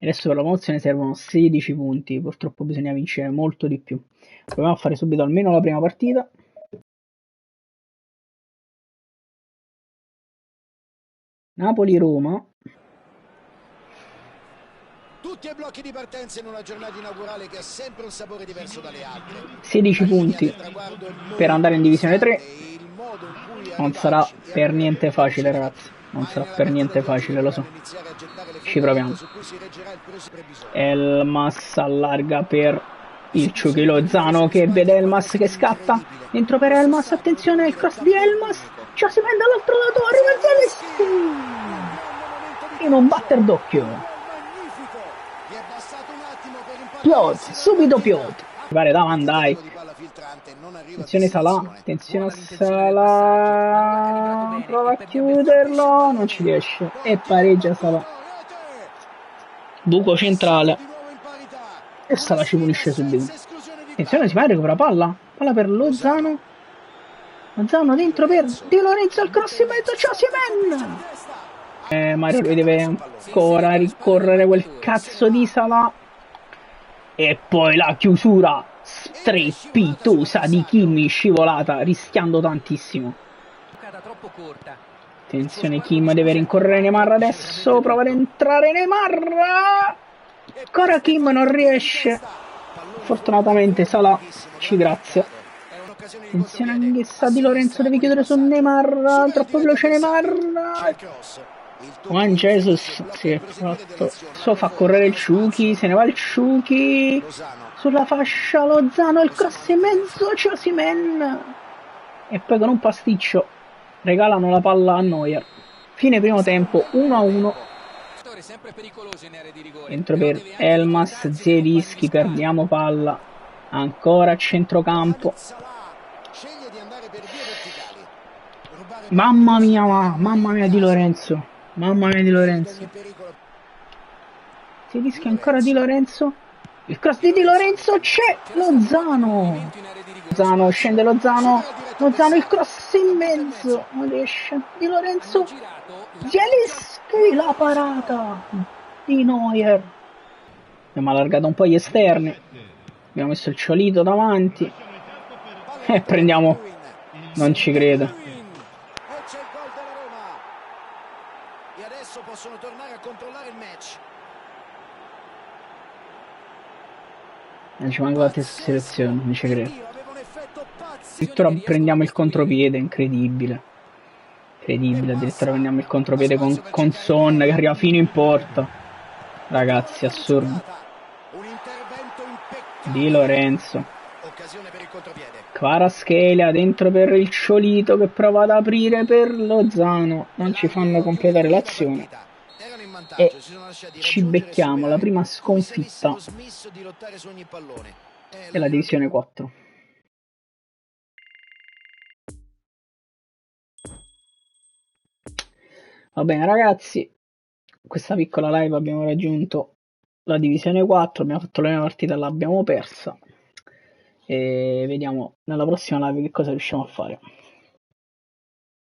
Adesso per la promozione servono 16 punti, purtroppo bisogna vincere molto di più. Proviamo a fare subito almeno la prima partita. Napoli-Roma. Tutti ai blocchi di partenza in una giornata inaugurale che ha sempre un sapore diverso dalle altre. 16 punti per andare in divisione 3. Non sarà per niente facile, ragazzi. Non sarà per niente facile, lo so. Ci proviamo. Elmas allarga per il Ciuchi Lozano che vede Elmas che scatta. Dentro per Elmas, attenzione, il cross di Elmas. Già si prende all'altro lato, arriva Zielinski. In un batter d'occhio. Piot, subito Piot. Mi pare da Mandai. Attenzione Salah, attenzione a Salah. Prova a chiuderlo, non ci riesce. E pareggia Salah. Buco centrale. E Salah ci punisce subito. Attenzione, si fa recupera palla. Palla per Lozano. Lozano dentro per Di Lorenzo al cross in mezzo, Osimhen. Mario lui deve ancora ricorrere quel cazzo di Salah. E poi la chiusura strepitosa di Kim scivolata, rischiando tantissimo. Attenzione, Kim deve rincorrere Neymar adesso, prova ad entrare Neymar. Ancora Kim non riesce. Fortunatamente Salah ci grazia. Attenzione anch'essa Di Lorenzo, deve chiudere su Neymar, troppo veloce Neymar. Juan Jesus, sì, esatto. So fa correre il Ciuchi, se ne va il Ciuchi. Sulla fascia Lozano, il cross in mezzo, c'è Osimhen. E poi con un pasticcio regalano la palla a Neuer. Fine primo tempo, 1-1. Dentro per Elmas, Zielinski, perdiamo palla. Ancora a centrocampo. Mamma mia Di Lorenzo. Mamma mia Di Lorenzo. Si rischia ancora Di Lorenzo. Il cross di Di Lorenzo, c'è Lozano. Lozano, scende Lozano. Lozano, il cross in mezzo. Non riesce. Di Lorenzo. Zielinski, la parata di Neuer. Abbiamo allargato un po' gli esterni. Abbiamo messo il Ciolito davanti. E prendiamo. Non ci credo. E adesso possono tornare a controllare il match. Non ci manca la stessa selezione, non ci credo. Addirittura prendiamo il contropiede, incredibile. Incredibile, addirittura prendiamo il contropiede con Son che arriva fino in porta. Ragazzi, assurdo. Di Lorenzo. Kvaratskhelia dentro per il Ciolito che prova ad aprire per Lozano. Non ci fanno completare l'azione. E ci becchiamo la prima sconfitta della divisione 4. Va bene ragazzi, questa piccola live abbiamo raggiunto la divisione 4, abbiamo fatto la prima partita e l'abbiamo persa. E vediamo nella prossima live che cosa riusciamo a fare.